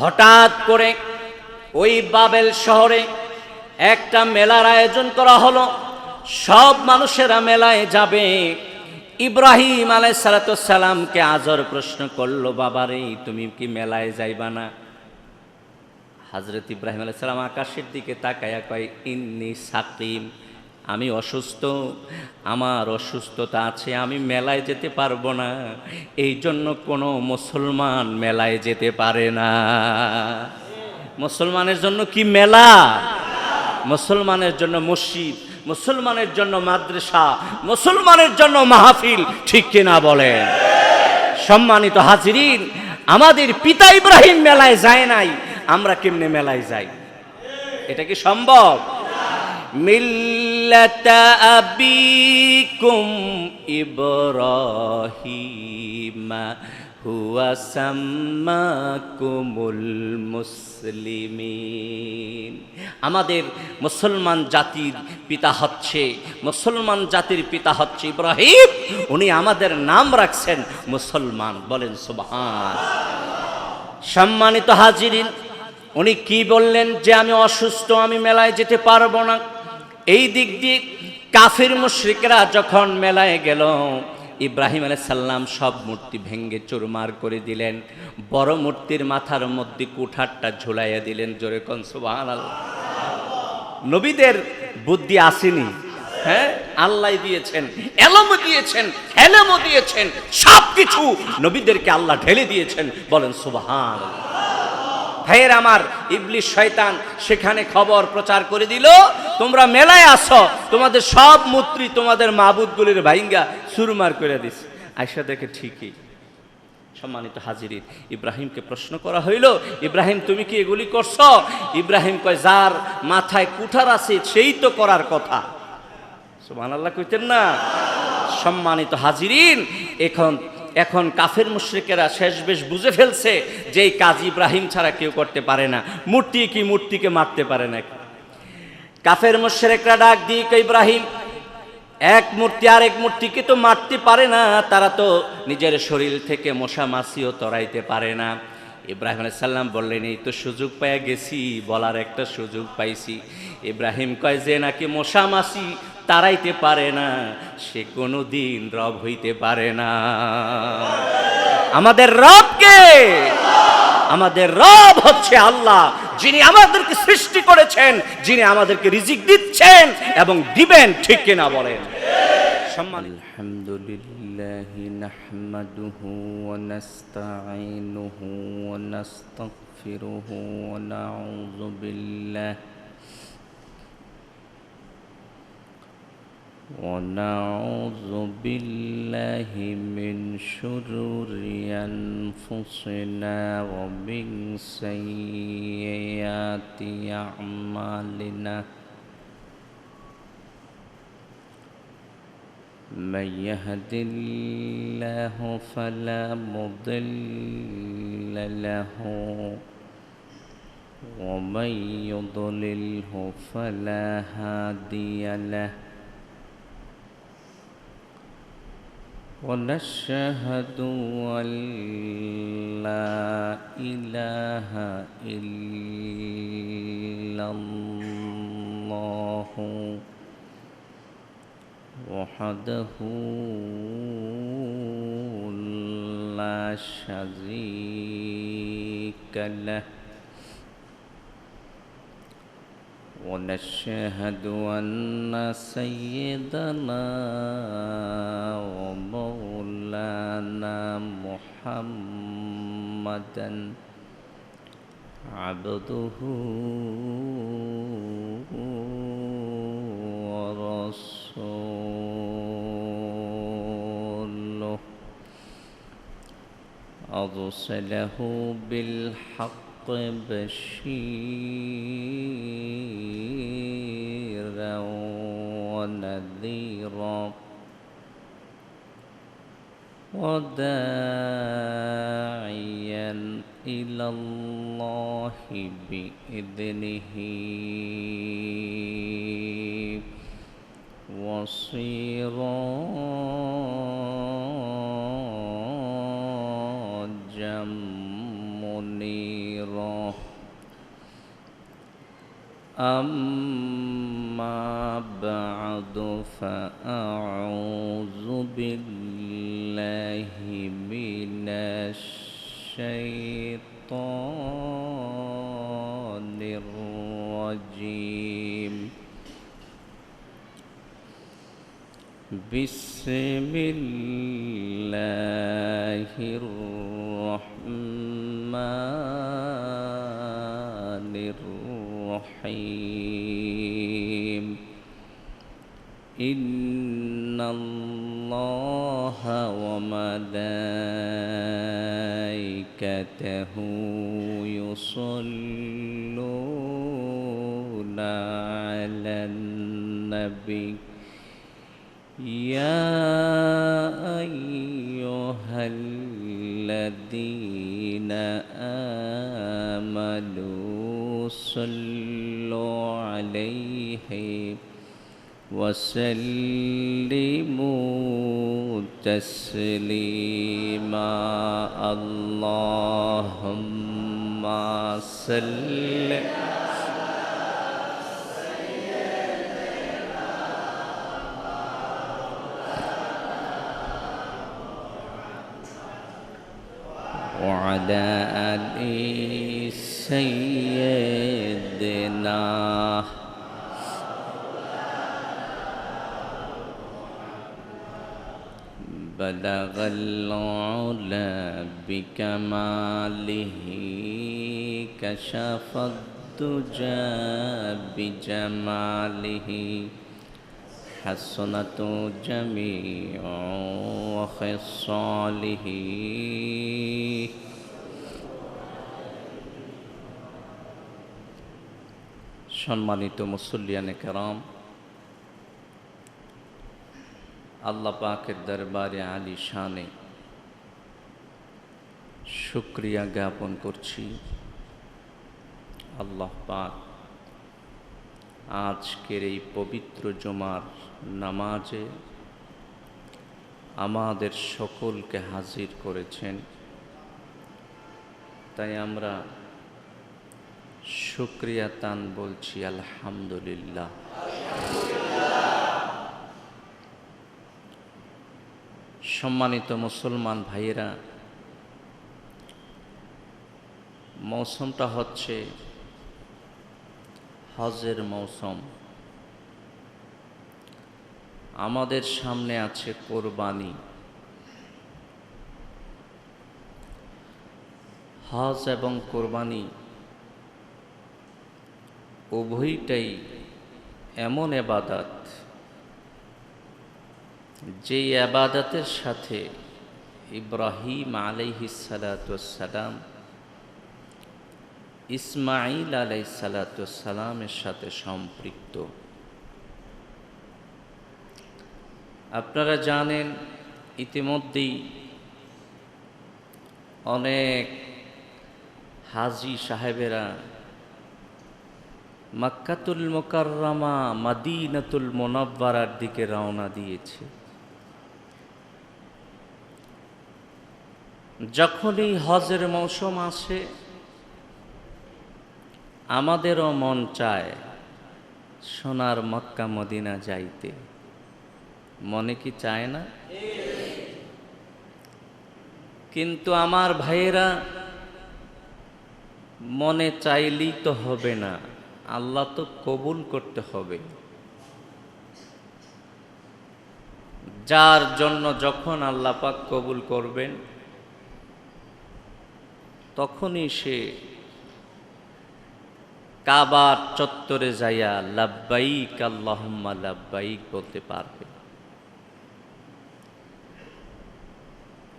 হঠাৎ করে ওই বাবেল শহরে একটা মেলার আয়োজন করা হলো। সব মানুষেরা মেলায় যাবে। ইব্রাহিম আলাইহিস সালামকে আজর প্রশ্ন করলো, বাবারে তুমি কি মেলায় যাইবা না? হযরত ইব্রাহিম আলাইহিস সালাম আকাশের দিকে তাকায়া কয়, ইন্নী সাকিম, আমি অসুস্থ, আমার অসুস্থতা আছে, আমি মেলায় যেতে পারবো না। এই জন্য কোনো মুসলমান মেলায় যেতে পারে না। মুসলমানের জন্য কি মেলা? মুসলমানের জন্য মসজিদ, মুসলমানের জন্য মাদ্রাসা, মুসলমানের জন্য মাহফিল, ঠিক কিনা বলেন? সম্মানিত হাজিরিন, আমাদের পিতা ইব্রাহিম মেলায় যায় নাই, আমরা কেমনে মেলায় যাই? এটা কি সম্ভব? মিল্লাতা আবিকুম ইব্রাহিমা হুয়া সাম্মাকুমুল মুসলিমিন। আমাদের মুসলমান জাতির পিতা হচ্ছে ইব্রাহিম। উনি আমাদের নাম রাখছেন মুসলমান। বলেন সুবহান। সম্মানিত হাজিরিন, উনি কি বললেন? যে আমি অসুস্থ, আমি মেলায় যেতে পারবো না। এই দিক দিয়ে কাফির মুশরিকরা যখন মেলায় গেল, ইব্রাহিম আলাইহিস সালাম সব মূর্তি ভেঙ্গে চুরমার করে দিলেন। বড় মূর্তির মাথার মধ্যে কুঠারটা ঝুলাইয়া দিলেন। জোরে কোন সুবহানাল্লাহ। নবীদের বুদ্ধি আসেনি? হ্যাঁ, আল্লাহ দিয়েছেন, এলমও দিয়েছেন, হেলেমও দিয়েছেন, সব কিছু নবীদেরকে আল্লাহ ঢেলে দিয়েছেন। বলেন সুবহানাল্লাহ। ভাইয়ের আমার, ইবলিস শয়তান সেখানে খবর প্রচার করে দিল, তোমরা মেলায় আসো, তোমাদের সব মূর্তি তোমাদের মাবুদগুলির ভাইঙ্গা সুরমার করে দিস। আয়েশা দেখে ঠিকই। সম্মানিত হাজিরিন, ইব্রাহিমকে প্রশ্ন করা হইল, ইব্রাহিম তুমি কি এগুলি করছো? ইব্রাহিম কয়, যার মাথায় কুঠার আছে সেই তো করার কথা। সুবহানাল্লাহ কইতেন না? সম্মানিত হাজিরিন, এখন কাফের মুশরিকেরা শেষ বেশ বুঝে ফেলছে যে এই কাজ ইব্রাহিম ছাড়া কেউ করতে পারে না। মূর্তি কি মূর্তিকে মারতে পারে না? কাফের মুশরিকরা ডাক দিয়ে কয়, ইব্রাহিম, এক মূর্তি আরেক মূর্তিকে তো মারতে পারে না, তারা তো নিজের শরীর থেকে মশা মাছিও তরাইতে পারে না। ইব্রাহিম আলাইহিস সালাম বললেন, এই তো সুযোগ পাইয়া গেছি, বলার একটা সুযোগ পাইছি। ইব্রাহিম কয়, যে নাকি মশা মাছি তারাইতে পারে না, সে কোনো দিন রব হইতে পারে না। আমাদের রব কে? আমাদের রব হচ্ছে আল্লাহ, যিনি আমাদেরকে সৃষ্টি করেছেন, যিনি আমাদেরকে রিজিক দিচ্ছেন এবং দিবেন, ঠিক কিনা বলেন? আলহামদুলিল্লাহি নাহমাদুহু ওয়া নাস্তাঈনুহু ওয়া নাস্তাগফিরুহু ওয়া নাউযু বিল্লাহি ونعوذ بالله من شرور أنفسنا ومن سيئات أعمالنا من يهد الله فلا مضل له ومن يضلله فلا هادي له ونشهد أن لا إله إلا الله وحده لا شريك له ونشهد أن سيدنا ومولانا محمدا عبده ورسوله أرسله بالحق بشيرا ونذيرا وداعيا إلى الله بإذنه وسراجا منيرا غيره أما بعد فأعوذ بالله من الشيطان الرجيم بسم الله الرحمن الرحيم إن الله وملائكته يصلون على النبي يا أيها الذين آمنوا صلوا عليه وسلموا تسليما اللهم صل وعلى آل سيدنا بلغ العلا بكماله كشف الدجى بجماله حسنت جميع خصاله সম্মানিত মুসল্লিয়ানে কেরাম, আল্লাহ পাকের দরবারে আলী শানে শুকরিয়া জ্ঞাপন করছি। আল্লাহ পাক আজকের এই পবিত্র জুমার নামাজে আমাদের সকলকে হাজির করেছেন, তাই আমরা শুকরিয়া তান বলছি আলহামদুলিল্লাহ। সম্মানিত মুসলমান ভাইয়েরা, মৌসুমটা হচ্ছে হজের মৌসুম। আমাদের সামনে আছে কোরবানি। হজ এবং কোরবানি উভয়টাই এমন ইবাদত যে ইবাদতের সাথে ইব্রাহিম আলাইহিস সালাতুস সালাম ইসমাঈল আলাইহিস সালাতুস সালামের সাথে সম্পৃক্ত। আপনারা জানেন, ইতিমধ্যেই অনেক হাজী সাহেবেরা মক্কাতুল মুকাররমা মদিনাতুল মুনাওয়ারার দিকে রওনা দিয়েছে। যখনই হজের মৌসুম আসে আমাদেরও মন চায় সোনার মক্কা মদিনা যাইতে, মনে কি চায় না? কিন্তু আমার ভাইয়েরা, মনে চাইলেই তো হবে না, আল্লাহ তো কবুল করতে হবে। যার জন্য যখন আল্লাহ পাক কবুল করবেন তখনই সে কাবার চত্বরে যাইয়া লাব্বাইক আল্লাহুম্মা লাব্বাইক বলতে পারবে।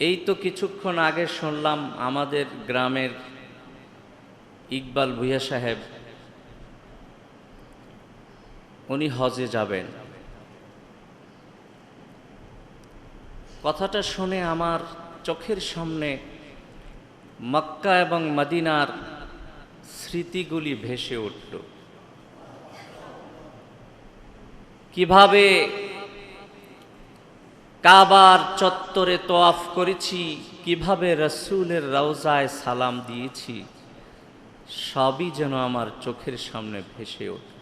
এই তো কিছুক্ষণ আগে শুনলাম আমাদের গ্রামের ইকবাল ভূঁইয়া সাহেব উনি হজে যাবেন। কথাটা শুনে আমার চোখের সামনে মক্কা এবং মদিনার স্মৃতিগুলি ভেসে উঠল। কিভাবে কাবার চত্বরে তোয়াফ করেছি, কিভাবে রসুলের রওজায় সালাম দিয়েছি, সবই যেন আমার চোখের সামনে ভেসে ওঠে।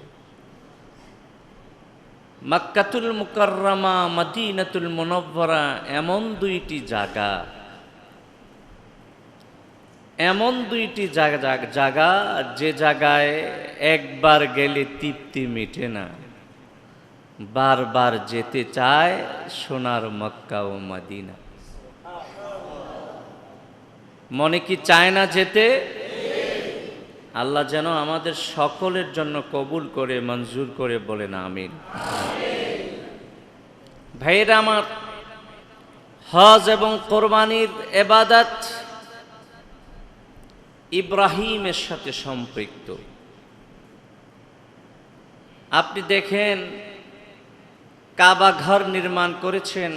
মক্কাতুল মুকাররমা, মদিনাতুল মুনাওয়ারা এমন দুইটি জায়গা, এমন দুইটি জায়গা যে জায়গায় একবার গেলে তৃপ্তি মিটে না, বারবার যেতে চায় সোনার মক্কা ও মদিনা। মনে কি চায় না যেতে? আল্লাহ যেন আমাদের সকলের জন্য কবুল করে, মঞ্জুর করে, বলেন আমিন। ভাইয়েরা আমার, হজ এবং কোরবানির ইবাদত ইব্রাহিমের সাথে সম্পৃক্ত। আপনি দেখেন, কাবা ঘর নির্মাণ করেছেন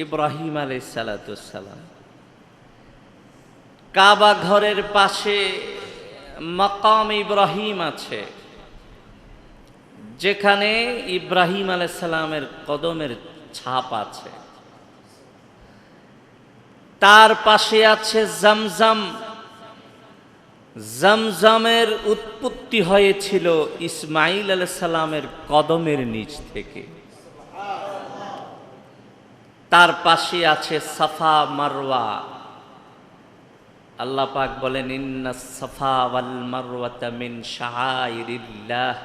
ইব্রাহিম আলাইহিস সালাতুস সালাম। কাবা ঘরের পাশে মাকাম ইব্রাহিম আছে, যেখানে ইব্রাহিম আলাইহিস সালামের কদমের ছাপ আছে। তার পাশে আছে জমজম। জমজমের উৎপত্তি হয়েছিল ইসমাইল আলাইহিস সালামের কদমের নিচ থেকে। তার পাশে আছে সাফা মারওয়া। আল্লাহ পাক বলেন, ইন্নাস সাফা ওয়াল মারওয়াতা মিন শাআইরিল্লাহ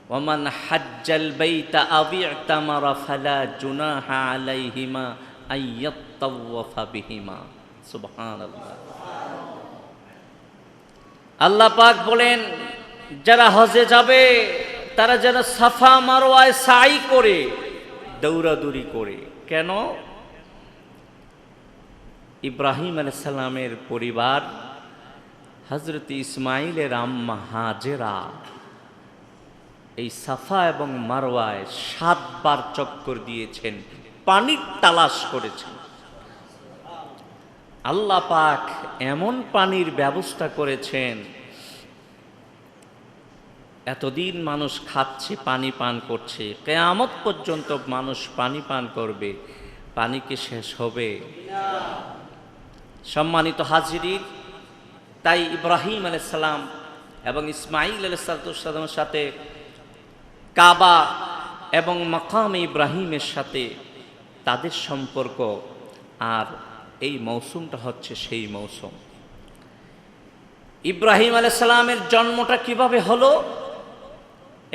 ওয়া মান হাজ্জাল বাইতা আও ইতামারা ফালা জুনাহা আলাইহিমা আইয়াত্তাওয়াফা বিহিমা। সুবহানাল্লাহ। আল্লাহ পাক বলেন, যারা হজে যাবে তারা যেন সাফা মারওয়ায় সাই করে, দৌড়াদৌড়ি করে। কেন? ইব্রাহিম আলাইহিস সালামের পরিবার হযরত ইসমাইলের আম্মা হাজেরা এই সাফা এবং মারওয়ায় 7 বার চক্কর দিয়েছেন, পানির তালাশ করেছেন। আল্লাহ পাক এমন পানির ব্যবস্থা করেছেন, এতদিন মানুষ খাচ্ছে, পানি পান করছে, কিয়ামত পর্যন্ত মানুষ পানি পান করবে। পানি কি শেষ হবে? সম্মানিত হাজিরিন, তাই ইব্রাহিম আলাইহিস সালাম এবং ইসমাইল আলাইহিস সালামের সাথে কাবা এবং মাকাম ইব্রাহিমের সাথে তাদের সম্পর্ক। আর এই মৌসুমটা হচ্ছে সেই মৌসুম। ইব্রাহিম আলাইহিস সালামের জন্মটা কিভাবে হলো?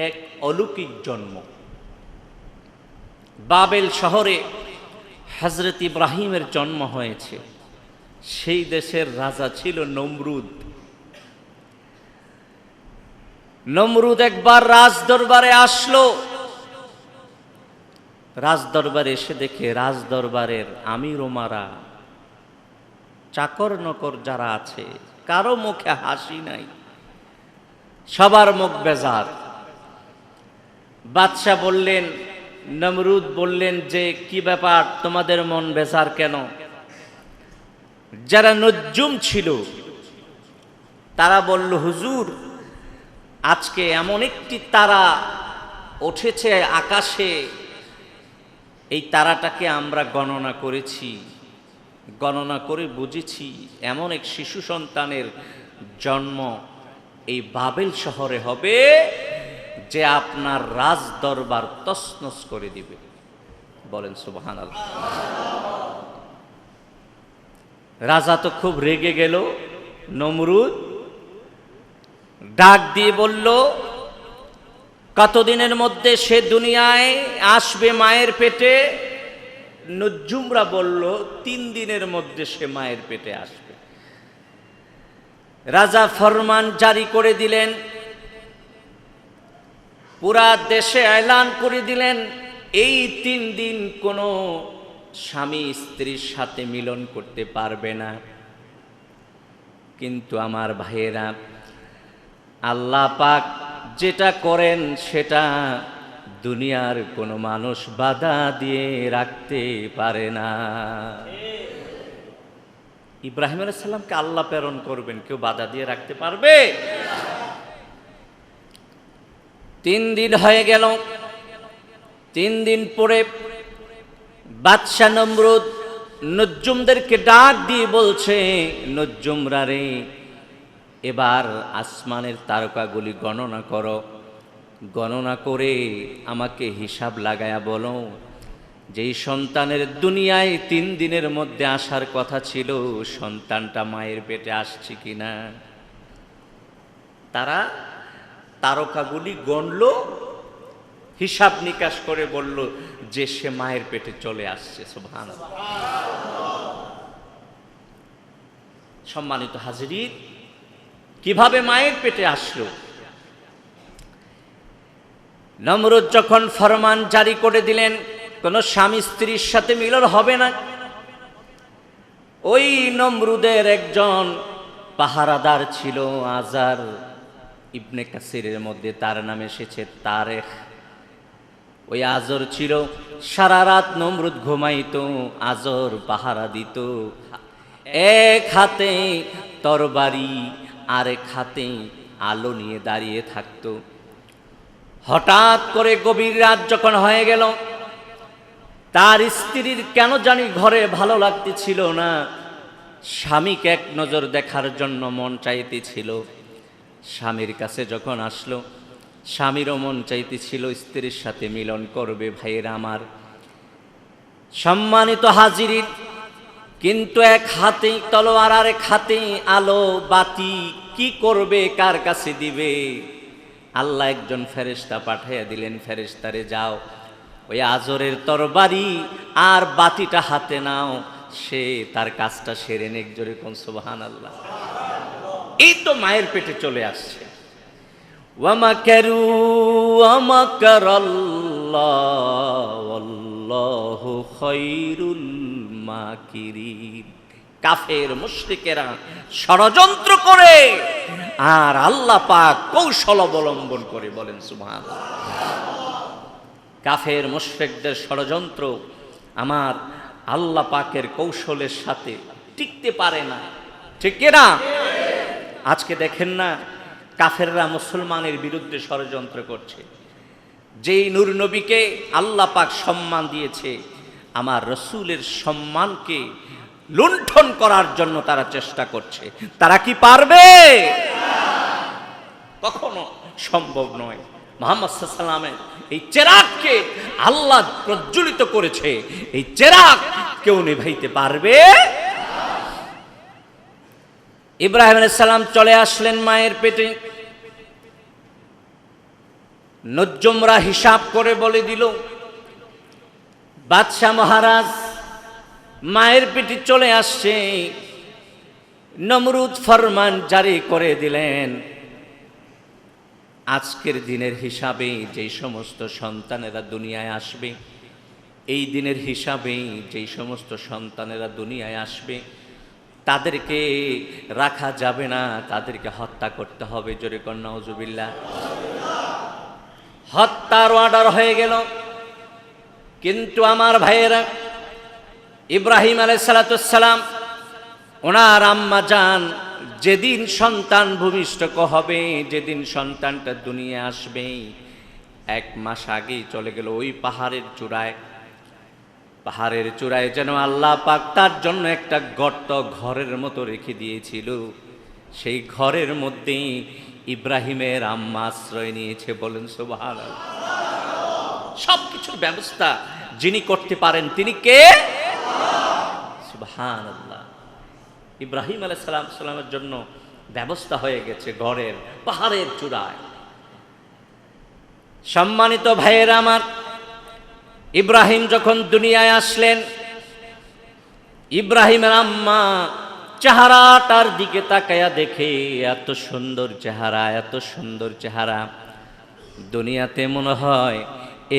এক অলৌকিক জন্ম। বাবেল শহরে হযরত ইব্রাহিমের জন্ম হয়েছে। সেই দেশের রাজা ছিল নমরুদ। নমরুদ একবার রাজদরবারে আসলো। রাজদরবারে এসে দেখে রাজদরবারের আমির ওমারা, চাকর নকর যারা আছে, কারো মুখে হাসি নাই, সবার মুখ বেজার। বাদশাহ বললেন, নমরুদ বললেন যে, কি ব্যাপার, তোমাদের মন বেজার কেন? যারা নজ্জুম ছিল তারা বলল, হুজুর, আজকে এমন একটি তারা উঠেছে আকাশে, এই তারাটাকে আমরা গণনা করেছি, গণনা করে বুঝেছি এমন এক শিশু সন্তানের জন্ম এই বাবেল শহরে হবে যে আপনার রাজ দরবার তছনছ করে দিবে। বলেন সুবহানাল্লাহ। রাজা তো খুব রেগে গেল। নমরুদ ডাক দিয়ে বলল, কতদিনের মধ্যে সে দুনিয়ায় আসবে মায়ের পেটে? নজ্জুমরা বলল, 3 দিনের মধ্যে সে মায়ের পেটে আসবে। রাজা ফরমান জারি করে দিলেন, পুরা দেশে এলান করে দিলেন, এই 3 দিন কোনো স্বামী স্ত্রীর সাথে মিলন করতে পারবে না। কিন্তু আমার ভাইয়েরা, আল্লাহ পাক যেটা করেন সেটা দুনিয়ার কোনো মানুষ বাধা দিয়ে রাখতে পারে না। ইব্রাহিম আলাইহিস সালামকে আল্লাহ প্রেরণ করবেন, কেউ বাধা দিয়ে রাখতে পারবে? 3 দিন হয়ে গেল। 3 দিন পরে বাদশাহ নমরুদ নজ্জুমদেরকে ডাক দিয়ে বলছে, নজ্জুমরা রে, এবার আসমানের তারকাগুলি গণনা করো, গণনা করে আমাকে হিসাব লাগায়া বলো, যেই সন্তানের দুনিয়ায় 3 দিনের মধ্যে আসার কথা ছিল, সন্তানটা মায়ের পেটে আসছে কিনা। তারা তারকাগুলি গণল, হিসাব নিকাশ করে বলল যে সে মায়ের পেটে চলে আসছে। সুবহানাল্লাহ। সম্মানিত হাজিরিন, কিভাবে মায়ের পেটে আসলো? নমরুদ যখন ফরমান জারি করে দিলেন কোনো স্বামী স্ত্রীর সাথে মিলন হবে না, ওই নমরুদের একজন পাহারাদার ছিল আজার। ইবনে কাসিরের মধ্যে তার নাম এসেছে তারেখ। ওই আজর ছিল, সারা রাত নমরুদ ঘুমাইতো, আজর পাহারা দিত। এক হাতে তরবারি, আরেক হাতে আলো নিয়ে দাঁড়িয়ে থাকতো। হঠাৎ করে গভীর রাত যখন হয়ে গেল, তার স্ত্রীর কেন জানি ঘরে ভালো লাগতেছিল না, স্বামীকে এক নজর দেখার জন্য মন চাইতেছিল। স্বামীর কাছে যখন আসলো, স্বামীরও মন চাইতেছিল স্ত্রীর সাথে মিলন করবে। ভাইয়েরা আমার, সম্মানিত হাজিরিন, কিন্তু এক হাতে তলোয়ার আর এক হাতে আলো বাতি, কি করবে, কার কাছে দিবে? আল্লাহ একজন ফেরেশতা পাঠাইয়া দিলেন, ফেরেশতারে যাও ওই আজরের তরবারি আর বাতিটা হাতে নাও, সে তার কাজটা সেরে নেক। জোরে কোন সুবহানাল্লাহ। এই তো মায়ের পেটে চলে আসছে। ওয়ামাকারু ওয়ামাকারাল্লাহ ওয়াল্লাহু খায়রুল মাকিরিন। কাফের মুশরিকেরা ষড়যন্ত্র করে আর আল্লাহ পাক কৌশল অবলম্বন করে। বলেন সুবহানাল্লাহ। কাফের মুশরিকদের ষড়যন্ত্র আমার আল্লাহ পাকের কৌশলের সাথে টিকতে পারে না, ঠিক না? আজকে দেখেন না, কাফেররা মুসলমানের বিরুদ্ধে ষড়যন্ত্র করছে। যেই নূর নবীকে আল্লাহ পাক সম্মান দিয়েছে, আমার রসুলের সম্মানকে লুণ্ঠন করার জন্য তারা চেষ্টা করছে। তারা কি পারবে? কখনো সম্ভব নয়। মুহাম্মদ সাল্লাল্লাহু আলাইহি ওয়াসাল্লামের এই চেরাগকে আল্লাহ প্রজ্বলিত করেছে, এই চেরাগ কেউ নিভাইতে পারবে? ইব্রাহিম আলাইহিস সালাম চলে আসলেন মায়ের পেটে। নজ্জুমরা হিসাব করে বলে দিল, বাদশাহ মহারাজ মায়ের পেটে চলে আসছে। নমরুদ ফরমান জারি করে দিলেন, আজকের দিনের হিসাবে যেই সমস্ত সন্তানেরা দুনিয়ায় আসবে, এই দিনের হিসাবে যেই সমস্ত সন্তানেরা দুনিয়ায় আসবে, তাদেরকে রাখা যাবে না, তাদেরকে হত্যা করতে হবে। জোরে কর নাউজুবিল্লাহ। হত্যার অর্ডার হয়ে গেল। কিন্তু আমার ভাইয়েরা, ইব্রাহিম আলাইহিস সালাম ওনার আম্মা জান যেদিন সন্তান ভূমিষ্ঠ হবে, যেদিন সন্তানটা দুনিয়া আসবে, 1 মাস আগেই চলে গেল ওই পাহাড়ের চূড়ায়। পাহাড়ের চূড়ায় যেন আল্লাহ পাক তার জন্য একটা গর্ত ঘরের মতো রেখে দিয়েছিল। সেই ঘরের মধ্যেই ইব্রাহিমের আম্মা আশ্রয় নিয়েছে। বলেন সুবহানাল্লাহ। সবকিছুর ব্যবস্থা যিনি করতে পারেন তিনি কে? সুবহানাল্লাহ। ইব্রাহিম আলাইহিস সালামের জন্য ব্যবস্থা হয়ে গেছে ঘরের পাহাড়ের চূড়ায়। সম্মানিত ভাইয়েরা আমার, ইব্রাহিম যখন দুনিয়ায় আসলেন, ইব্রাহিমের আম্মা চেহারাটার দিকে তাকায়া দেখে এত সুন্দর চেহারা, এত সুন্দর চেহারা, দুনিয়াতে মনে হয়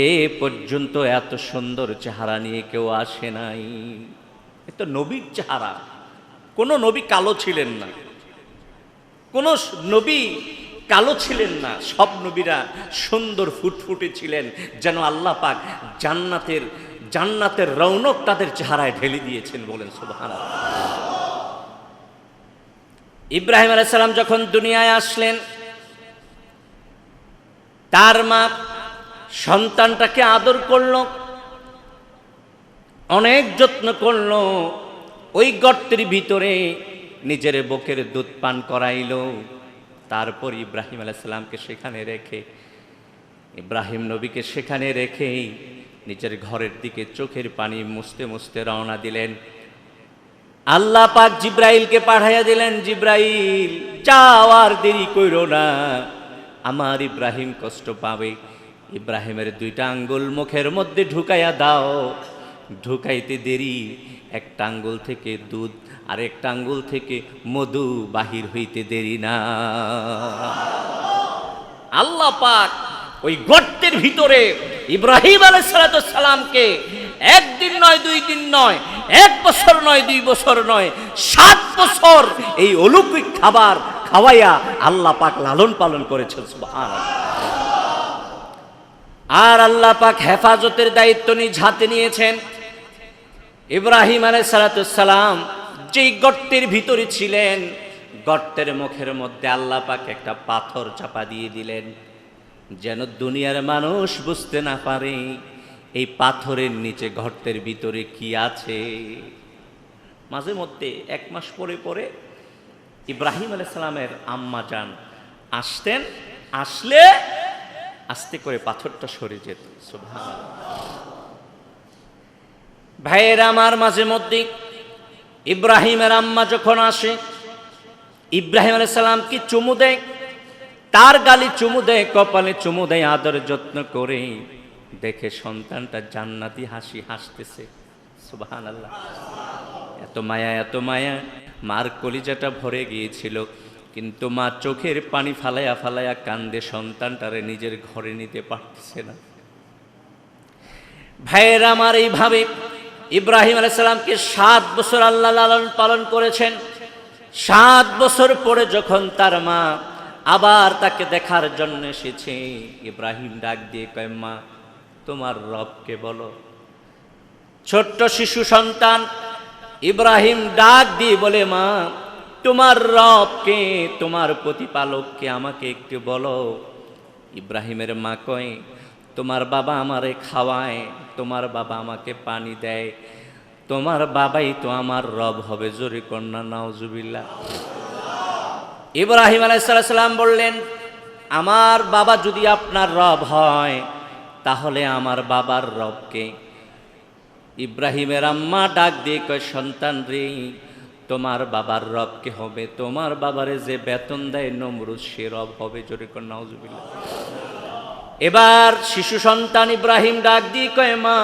এ পর্যন্ত এত সুন্দর চেহারা নিয়ে কেউ আসে নাই। এ তো নবীর চেহারা। কোনো নবী কালো ছিলেন না, কোনো নবী কালো ছিলেন না। সব নবীরা সুন্দর ফুটফুটে ছিলেন, যেন আল্লাহ পাক জান্নাতের রৌনক তাদের চেহারায় ঢেলে দিয়েছেন। বলেন সুবহানাল্লাহ। ইব্রাহিম আলাইহিস সালাম যখন দুনিয়ায় আসলেন, তার মা সন্তানটাকে আদর করল, অনেক যত্ন করল। ওই গর্তের ভিতরে নিজের বুকের দুধ পান করাইল। তারপর ইব্রাহিম আলাইহিস সালামকে সেখানে রেখে, ইব্রাহিম নবীকে সেখানে রেখেই নিজের ঘরের দিকে চোখের পানি মুছতে মুছতে রওনা দিলেন। আল্লাহ পাক জিব্রাইলকে পাঠাইয়া দিলেন, জিব্রাইল যাও, আর দেরি কইরো না, আমার ইব্রাহিম কষ্ট পাবে। ইব্রাহিমের দুইটা আঙ্গুল মুখের মধ্যে ঢুকাইয়া দাও। ঢুকাইতে দেরি, একটা আঙ্গুল থেকে দুধ আর একটা আঙ্গুল থেকে মধু বাহির হইতে দেরি না। আল্লাহ পাক ওই গর্তের ভিতরে ইব্রাহিম আলাইহিস সালামকে একদিন নয়, 2 দিন নয়, 1 বছর নয়, 2 বছর নয়, 7 বছর এই অলৌকিক খাবার খাওয়াইয়া আল্লাহ পাক লালন পালন করেছেন। সুবহানাল্লাহ। আর আল্লাহ পাক হেফাজতের দায়িত্ব নিজ হাতে নিয়েছেন। ইব্রাহিম আলাইহিস সালাম যেই গর্তের ভিতরে ছিলেন, গর্তের মুখের মধ্যে আল্লাহ পাক একটা পাথর চাপা দিয়ে দিলেন, যেন দুনিয়ার মানুষ বুঝতে না পারে এই পাথরের নিচে গর্তের ভিতরে কি আছে। মাঝে মধ্যে 1 মাস পরে পরে ইব্রাহিম আলাইহিস সালামের আম্মা জান আসতেন, আসলে আস্তে করে পাথরটা সরে যেত। সুবহানাল্লাহ। ভাইয়ের আমার, মাঝে মধ্যে ইব্রাহিমের আম্মা যখন আসে, ইব্রাহিম আলাইহিস সালামকে চুমু দেয়, তার গালে চুমু দেয়, কপালে চুমু দেয়, আদর যত্ন করে দেখে সন্তানটা জান্নাতি হাসি হাসতেছে। সুবহানাল্লাহ। এত মায়া, এত মায়া, মার কলিজাটা ভরে গিয়েছিল, কিন্তু মা চোখের পানি ফালাইয়া ফালাইয়া কান্দে, সন্তানটারে নিজের ঘরে নিতে পারতেছে না। ভাইয়ের আমার, এইভাবে ইব্রাহিম আলাইহিস সালামকে 7 বছর আল্লাহ লালন পালন করেছেন। 7 বছর পরে যখন তার মা আবার তাকে দেখার জন্য এসেছে, ইব্রাহিম ডাক দিয়ে কয়, মা তোমার রবকে বলো। ছোট্ট শিশু সন্তান ইব্রাহিম ডাক দিয়ে বলে, মা তোমার রবকে, তোমার প্রতিপালককে আমাকে একটু বলো। ইব্রাহিমের মা কয়, তোমার বাবা আমারে খাওয়ায়, তোমার বাবা আমাকে পানি দেয়, তোমার বাবাই তো আমার রব হবে। জোরে কন্যা নাউজুবিল্লাহ। ইব্রাহিম আলাইহিস সালাম বললেন, আমার বাবা যদি আপনার রব হয় তাহলে আমার বাবার রবকে। ইব্রাহিমের আম্মা ডাক দিয়ে কয়, সন্তান রে, তোমার বাবার রবকে হবে, তোমার বাবারে যে বেতন দেয় নমরুদ সে রব হবে। জোরে কন্যা নাউজুবিল্লাহ। এবার শিশু সন্তান ইব্রাহিম ডাক দিয়ে কয়, মা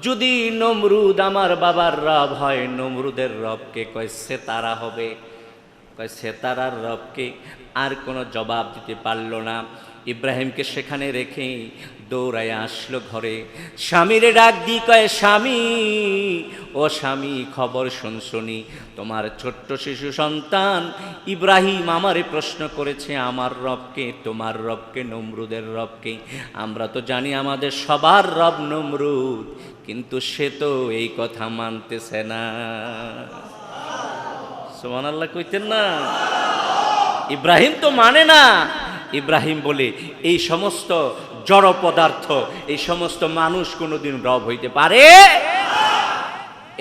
যদি নমরুদ আমার বাবার রব হয়, নমরুদের রবকে? কয় সেতারা হবে। কয় সেতারার রবকে? আর কোনো জবাব দিতে পারল না। ইব্রাহিমকে সেখানে রেখে দৌড়ায় আসলো ঘরে। স্বামীরে ডাক দিয়ে কয়, স্বামী ও স্বামী, খবর শুনছনি? তোমার ছোট্ট শিশু সন্তান ইব্রাহিম আমারে প্রশ্ন করেছে, আমার রবকে, তোমার রবকে, নমরুদের রবকে? আমরা তো জানি আমাদের সবার রব নমরুদ, কিন্তু সে তো এই কথা মানতেছে না। সুবহানাল্লাহ কইতেন না? ইব্রাহিম তো মানে না। ইব্রাহিম বলে, এই সমস্ত জড় পদার্থ, এই সমস্ত মানুষ কোনোদিন রব হইতে পারে?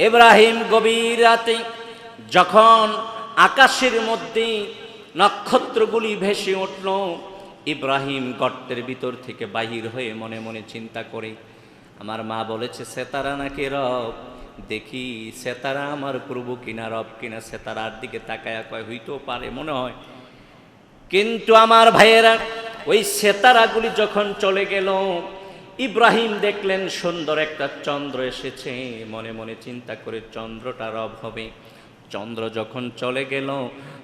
ইব্রাহিম গভীর রাতে যখন আকাশের মধ্যে নক্ষত্রগুলি ভেসে উঠল, ইব্রাহিম গর্তের ভিতর থেকে বাহির হয়ে মনে মনে চিন্তা করে, আমার মা বলেছে সেতারা নাকি রব, দেখি সেতারা আমার প্রভু কিনা, রব কিনা। সেতারার দিকে তাকায়া কয়, হইতেও পারে মনে হয়। কিন্তু আমার ভাইয়েরা, ওই সেতারাগুলি যখন চলে গেল, ইব্রাহিম দেখলেন সুন্দর একটা চন্দ্র এসেছে। মনে মনে চিন্তা করে চন্দ্রটা রব হবে। চন্দ্র যখন চলে গেল,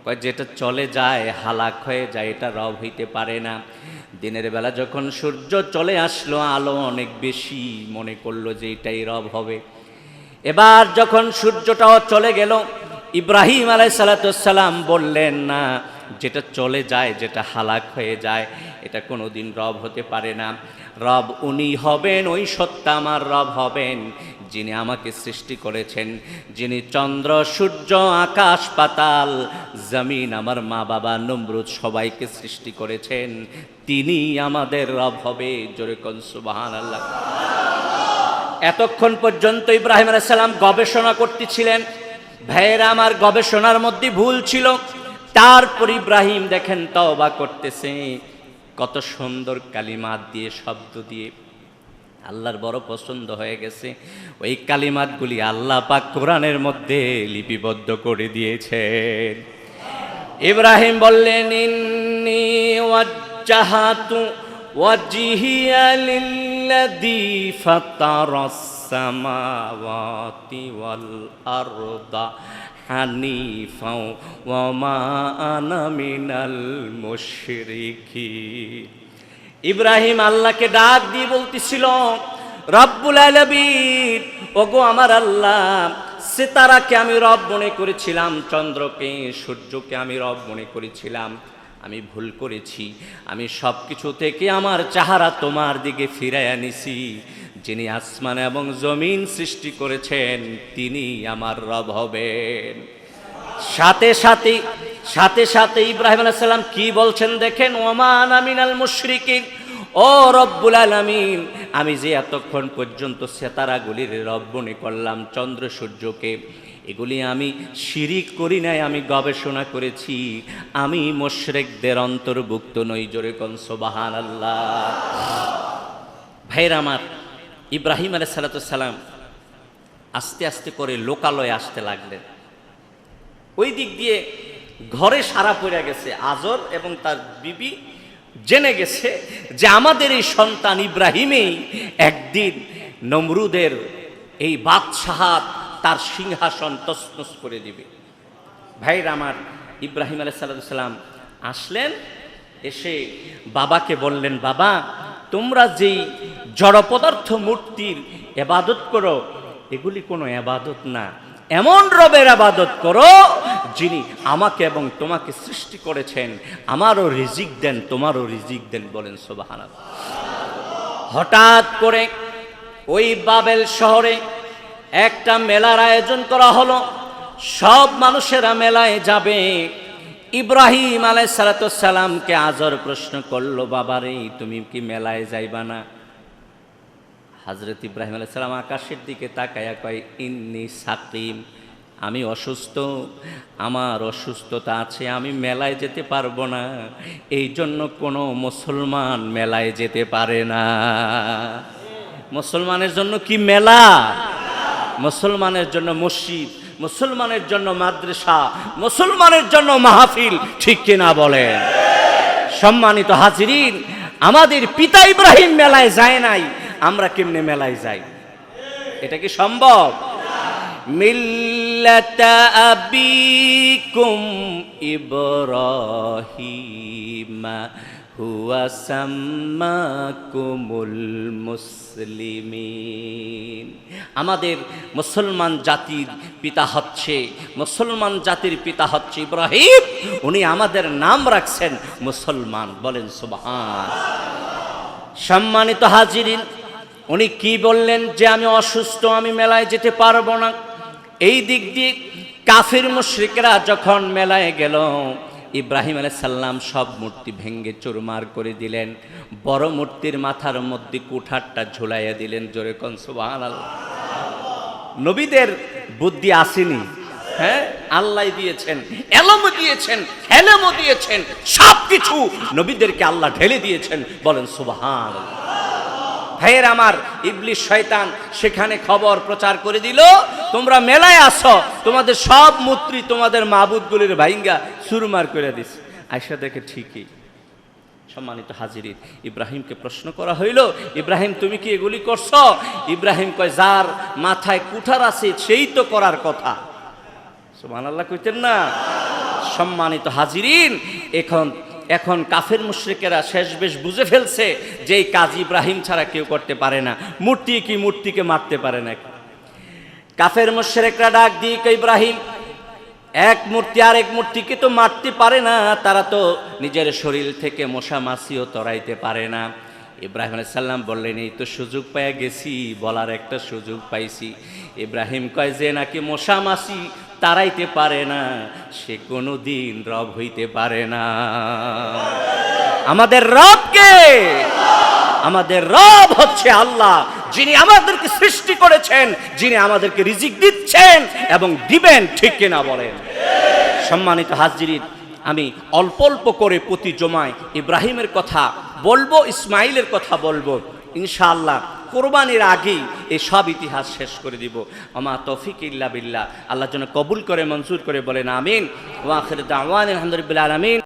কয় যেটা চলে যায় হালাক হয়ে যায়, এটা রব হইতে পারে না। দিনের বেলা যখন সূর্য চলে আসলো, আলো অনেক বেশি, মনে করলো যে এটাই রব হবে। এবার যখন সূর্যটাও চলে গেল, ইব্রাহিম আলাইহিস সালাম বললেন, না, যেটা চলে যায়, যেটা হালাক হয়ে যায়, এটা কোনোদিন রব হতে পারে না। রব উনি হবেন, ওই সত্তা আমার রব হবেন, যিনি আমাকে সৃষ্টি করেছেন, যিনি চন্দ্র, সূর্য, আকাশ, পাতাল, জমিন, আমার মা বাবা, নমরুদ সবাইকে সৃষ্টি করেছেন, তিনি আমাদের রব হবে। জোরে কোন সুবহানাল্লাহ। এতক্ষণ পর্যন্ত ইব্রাহিম আলাইহিস সালাম গবেষণা করতেছিলেন, ভাইয়েরা আমার, গবেষণার মধ্যে ভুল ছিল, তারপর ইব্রাহিম দেখেন তওবা করতেছে, কত সুন্দর কালিমাত দিয়ে, শব্দ দিয়ে আল্লাহর বড় পছন্দ হয়ে গেছে। ওই কালিমাতগুলি আল্লাহ পাক কোরআনের মধ্যে লিপিবদ্ধ করে দিয়েছেন। ইব্রাহিম বললেন, ইন্নী ওয়াজ্জাহাতু ওয়াজহিয়া লিল্লাযী ফাতারাস সামাওয়াতি ওয়াল আরদা হানিফা ওয়া মা আনা মিনাল মুশরিকিন। ইব্রাহিম আল্লাহকে ডাক দিয়ে বলতেছিল, রব্বুল আলামিন, ওগো আমার আল্লাহ, সিতারাকে আমি রব মনে করেছিলাম, চন্দ্রকে সূর্যকে আমি রব মনে করেছিলাম, আমি ভুল করেছি। আমি সব কিছু থেকে আমার চেহারা তোমার দিকে ফিরাইয়া নিছি। যিনি আসমান এবং জমিন সৃষ্টি করেছেন তিনি আমার রব হবেন। সাথে সাথে ইব্রাহিম আলাইহিস সালাম কি বলছেন দেখেন, ওমা আনা মিনাল মুশরিকিন, ও রব্বুল আলামিন, আমি যে এতক্ষণ পর্যন্ত সেতারাগুলির রব মনে করলাম, চন্দ্র সূর্যকে, এগুলি আমি শিরিক করি নাই, আমি গবেষণা করেছি, আমি মুশরিকদের অন্তর্ভুক্ত নই। জোরে কোন সুবহানাল্লাহ। ভাইরা আমার, ইব্রাহিম আলাইহিস সালাম আস্তে আস্তে করে লোকালয়ে আসতে লাগলেন। ওই দিক দিয়ে ঘরে সারা পড়ে গেছে। আজর এবং তার বিবি জেনে গেছে যে আমাদের এই সন্তান ইব্রাহিমেই একদিন নমরুদের এই বাদশাহাত, তার সিংহাসন তছনছ করে দিবে। ভাইরা আমার, ইব্রাহিম আলাইহিস সালাম আসলেন, এসে বাবাকে বললেন, বাবা, তোমরা যেই জড় পদার্থ মূর্তির ইবাদত করো, এগুলি কোনো ইবাদত না, এমন রবের ইবাদত করো যিনি আমাকে এবং তোমাকে সৃষ্টি করেছেন, আমারও রিজিক দেন, তোমারও রিজিক দেন। বলেন সুবহানাল্লাহ। হঠাৎ করে ওই বাবেল শহরে একটা মেলার আয়োজন করা হলো, সব মানুষেরা মেলায় যাবে। ইব্রাহিম আলাইহিস সালামকে আজর প্রশ্ন করলো, বাবারে, তুমি কি মেলায় যাইবা না? হযরত ইব্রাহিম আলাইহিস সালাম আকাশের দিকে তাকায়া কয়, ইন্নী সাকিম, আমি অসুস্থ, আমার অসুস্থতা আছে, আমি মেলায় যেতে পারবো না। এই জন্য কোনো মুসলমান মেলায় যেতে পারে না। মুসলমানের জন্য কি মেলা? মুসলমানের জন্য মসজিদ, মুসলমানের জন্য মাদ্রাসা, মুসলমানের জন্য মাহফিল, ঠিক কিনা বলেন? সম্মানিত হাজিরিন, আমাদের পিতা ইব্রাহিম মেলায় যায় নাই, আমরা কেমনে মেলায় যাই? এটা কি সম্ভব? মিল্লাতা আবিকুম ইব্রাহিম হুয়া সাম্মাকুমুল মুসলিমিন। আমাদের মুসলমান জাতির পিতা হচ্ছে ইব্রাহিম, উনি আমাদের নাম রাখছেন মুসলমান। বলেন সুবহান। সম্মানিত হাজিরিন, উনি কি বললেন যে আমি অসুস্থ, আমি মেলায় যেতে পারবো না। এই দিক দিয়ে কাফির মুশরিকরা যখন মেলায় গেল, ইব্রাহিম আলাইহিস সালাম সব মূর্তি ভেঙ্গে চুরমার করে দিলেন, বড় মূর্তির মাথার মধ্যে কুঠারটা ঝুলাইয়া দিলেন। জোরে কোন সুবহানাল্লাহ। নবীদের বুদ্ধি আসেনি, হ্যাঁ, আল্লাহ দিয়েছেন, এলমও দিয়েছেন, হেলেমও দিয়েছেন, সব কিছু নবীদেরকে আল্লাহ ঢেলে দিয়েছেন। বলেন সুবহানাল্লাহ। ভাইয়ের আমার, ইবলিস শয়তান সেখানে খবর প্রচার করে দিল, তোমরা মেলায় আসো, তোমাদের সব মূর্তি তোমাদের মাবুদগুলির ভাইঙ্গা চুরমার করে দিস। আয়েশা দেখে ঠিকই। সম্মানিত হাজিরিন, ইব্রাহিমকে প্রশ্ন করা হইল, ইব্রাহিম তুমি কি এগুলি করছো? ইব্রাহিম কয়, যার মাথায় কুঠার আছে সেই তো করার কথা। সুবহানাল্লাহ কইতেন না? সম্মানিত হাজিরিন, এখন কাফের মুশরিকেরা শেষ বেশ বুঝে ফেলছে যে এই কাজ ইব্রাহিম ছাড়া কেউ করতে পারে না। মূর্তি কি মূর্তিকে মারতে পারে না? কাফের মুশরিকরা ডাক দিয়ে, ইব্রাহিম, এক মূর্তি আরেক মূর্তিকে তো মারতে পারে না, তারা তো নিজের শরীর থেকে মশা মাছিও তরাইতে পারে না। ইব্রাহিম আলাইহিস সালাম বললেন, এই তো সুযোগ পেয়ে গেছি, বলার একটা সুযোগ পাইছি। ইব্রাহিম কয়, যে নাকি মশা মাছি তারাইতে পারে না, সে কোনোদিন রব হইতে পারে না। আমাদের রব কে? আমাদের রব হচ্ছে আল্লাহ, যিনি আমাদেরকে সৃষ্টি করেছেন, যিনি আমাদেরকে রিজিক দিচ্ছেন এবং দিবেন, ঠিক কিনা বলেন? সম্মানিত হাজিরিন, আমি অল্প অল্প করে প্রতি জমায় ইব্রাহিমের কথা বলবো, ইসমাইলের কথা বলবো। ইনশাআল্লাহ কোরবানির আগেই এই সব ইতিহাস শেষ করে দিব। আমা তৌফিক ইল্লা বিল্লাহ। আল্লাহ যেন কবুল করে, মঞ্জুর করে, বলেন আমিন। ওয়া আখির দাওয়ানা আলহামদুলিল্লাহ আলামিন।